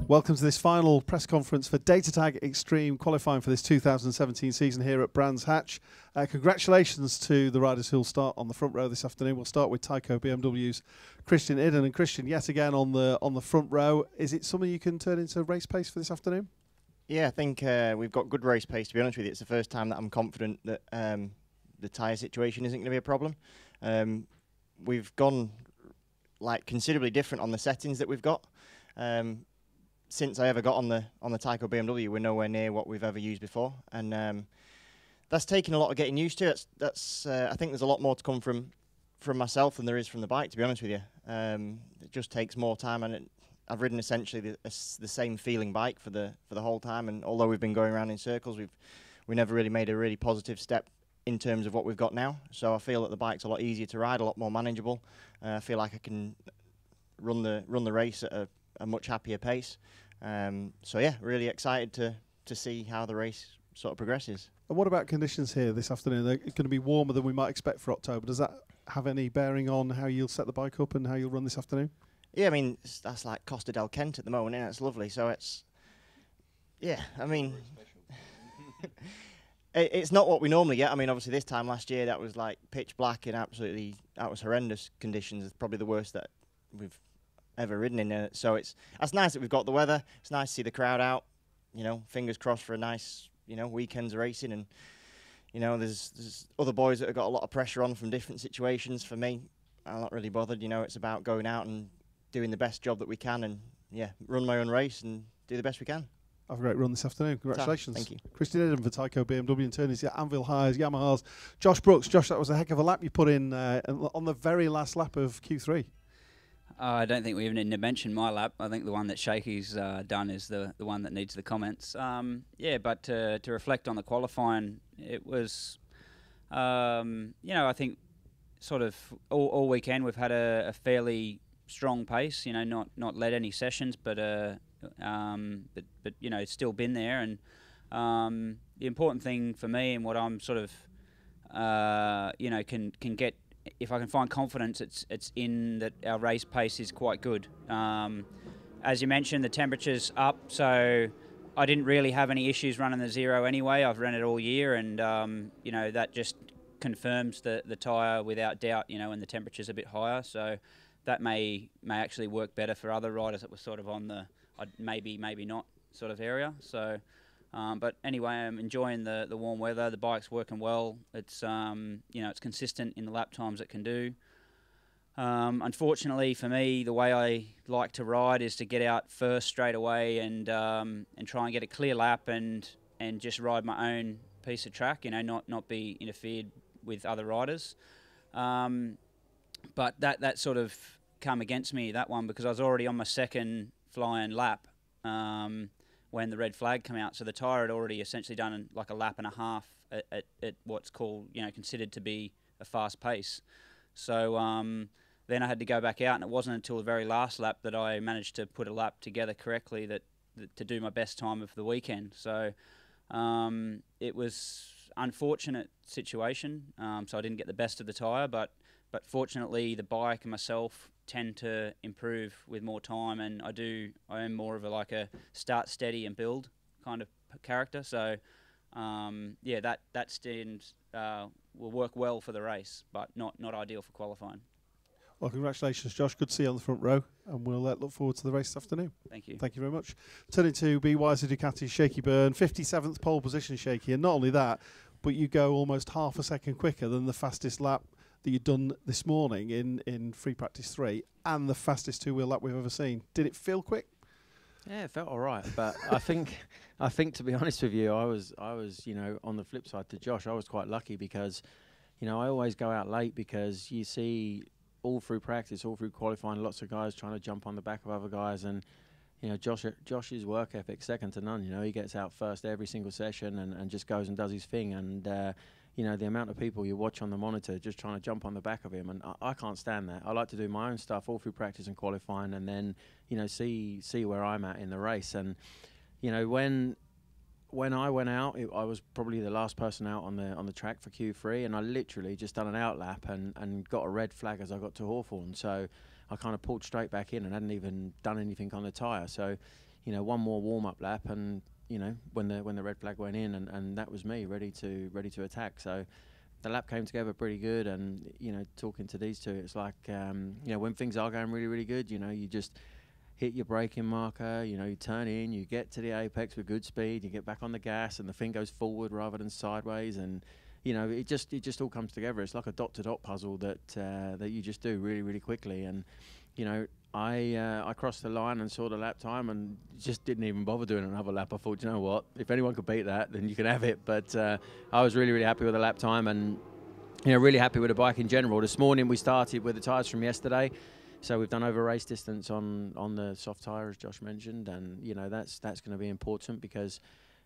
Welcome to this final press conference for Datatag Extreme qualifying for this 2017 season here at Brands Hatch. Congratulations to the riders who'll start on the front row this afternoon. We'll start with Tyco BMW's Christian Idden. And Christian, yet again on the front row. Is it something you can turn into race pace for this afternoon? Yeah, I think we've got good race pace, to be honest with you. It's the first time that I'm confident that the tyre situation isn't going to be a problem. We've gone considerably different on the settings that we've got. Since I ever got on the Tyco BMW, we're nowhere near what we've ever used before, and that's taken a lot of getting used to. I think there's a lot more to come from myself than there is from the bike, to be honest with you. It just takes more time, and I've ridden essentially the same feeling bike for the whole time. And although we've been going around in circles, we never really made a really positive step in terms of what we've got now. So I feel that the bike's a lot easier to ride, a lot more manageable. I feel like I can run the race at a much happier pace. So yeah, really excited to see how the race sort of progresses. And what about conditions here this afternoon? They're going to be warmer than we might expect for October. Does that have any bearing on how you'll set the bike up and how you'll run this afternoon? Yeah, I mean, that's like Costa del Kent at the moment, and it's lovely. So yeah, I mean, it's not what we normally get. I mean, obviously this time last year that was like pitch black and that was horrendous conditions. It's probably the worst that we've ever ridden in it. So that's nice that we've got the weather. It's nice to see the crowd out. You know, fingers crossed for a nice, weekends racing. And there's other boys that have got a lot of pressure on from different situations. For me, I'm not really bothered. It's about going out and doing the best job that we can, and yeah, run my own race and do the best we can. Have a great run this afternoon. Congratulations. Thank you. Christian Idden for Tyco BMW and Turners, Anvil Highs, Yamahas. Josh Brooks. Josh, that was a heck of a lap you put in on the very last lap of Q3. I don't think we even need to mention my lap. I think the one that Shaky's done is the one that needs the comments. Yeah, but to reflect on the qualifying, it was, I think sort of all weekend we've had a fairly strong pace. Not led any sessions, but still been there. And the important thing for me and what I'm sort of, can get. If I can find confidence, it's in that our race pace is quite good. As you mentioned, the temperature's up, so I didn't really have any issues running the zero anyway. I've run it all year, and that just confirms the tyre without doubt. And the temperature's a bit higher, so that may actually work better for other riders that were sort of on the maybe not sort of area. So. But anyway, I'm enjoying the warm weather. The bike's working well. It's it's consistent in the lap times it can do. Unfortunately for me, the way I like to ride is to get out first straight away and try and get a clear lap and just ride my own piece of track. Not be interfered with other riders. But that sort of come against me, that one, because I was already on my second flying lap. When the red flag came out, so the tyre had already essentially done like a lap and a half at what's called, considered to be a fast pace. So then I had to go back out, and it wasn't until the very last lap that I managed to put a lap together correctly to do my best time of the weekend. So it was unfortunate situation. So I didn't get the best of the tyre, but fortunately the bike and myself tend to improve with more time, and I am more of a start steady and build kind of character. So that stand will work well for the race, but not ideal for qualifying. Well, congratulations, Josh. Good to see you on the front row, and we'll look forward to the race this afternoon. Thank you. Thank you very much. Turning to BY's Ducati's Shaky Byrne, 57th pole position, Shaky, and not only that, but you go almost half a second quicker than the fastest lap that you'd done this morning in free practice 3, and the fastest two-wheel lap we've ever seen. Did it feel quick? Yeah, it felt all right, but I think to be honest with you, I was on the flip side to Josh, I was quite lucky because I always go out late because you see all through practice, all through qualifying, lots of guys trying to jump on the back of other guys, and Josh's work ethic second to none. He gets out first every single session and just goes and does his thing, and the amount of people you watch on the monitor just trying to jump on the back of him, and I can't stand that. I like to do my own stuff all through practice and qualifying, and then see where I'm at in the race. And when I went out, I was probably the last person out on the track for Q3, and I literally just done an out lap and got a red flag as I got to Hawthorne. So I kind of pulled straight back in and hadn't even done anything on the tyre. So you know, one more warm-up lap, and you know, when the red flag went in, and that was me ready to attack. So the lap came together pretty good, and you know, talking to these two, it's like you know, when things are going really good, you know, you just hit your braking marker, you know, you turn in, you get to the apex with good speed, you get back on the gas, and the thing goes forward rather than sideways, and you know, it just all comes together. It's like a dot-to-dot puzzle that that you just do really quickly. And you know, I crossed the line and saw the lap time and just didn't even bother doing another lap. I thought, you know what, if anyone could beat that, then you can have it. But I was really happy with the lap time, and you know, really happy with the bike in general. This morning we started with the tyres from yesterday. So we've done over race distance on the soft tyre, as Josh mentioned, and you know, that's going to be important, because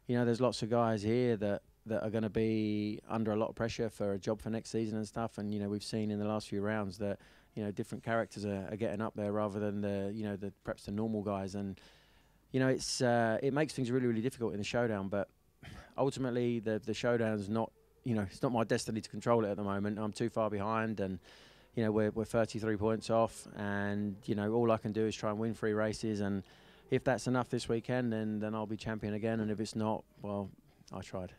you know, there's lots of guys here that are going to be under a lot of pressure for a job for next season and stuff. And you know, we've seen in the last few rounds that, you know, different characters are getting up there rather than the, you know, the perhaps the normal guys. And you know, it's it makes things really difficult in the showdown. But ultimately, the showdown's not, you know, it's not my destiny to control it at the moment. I'm too far behind, and you know, we're 33 points off, and you know, all I can do is try and win 3 races, and if that's enough this weekend, then I'll be champion again, and if it's not, well, I tried.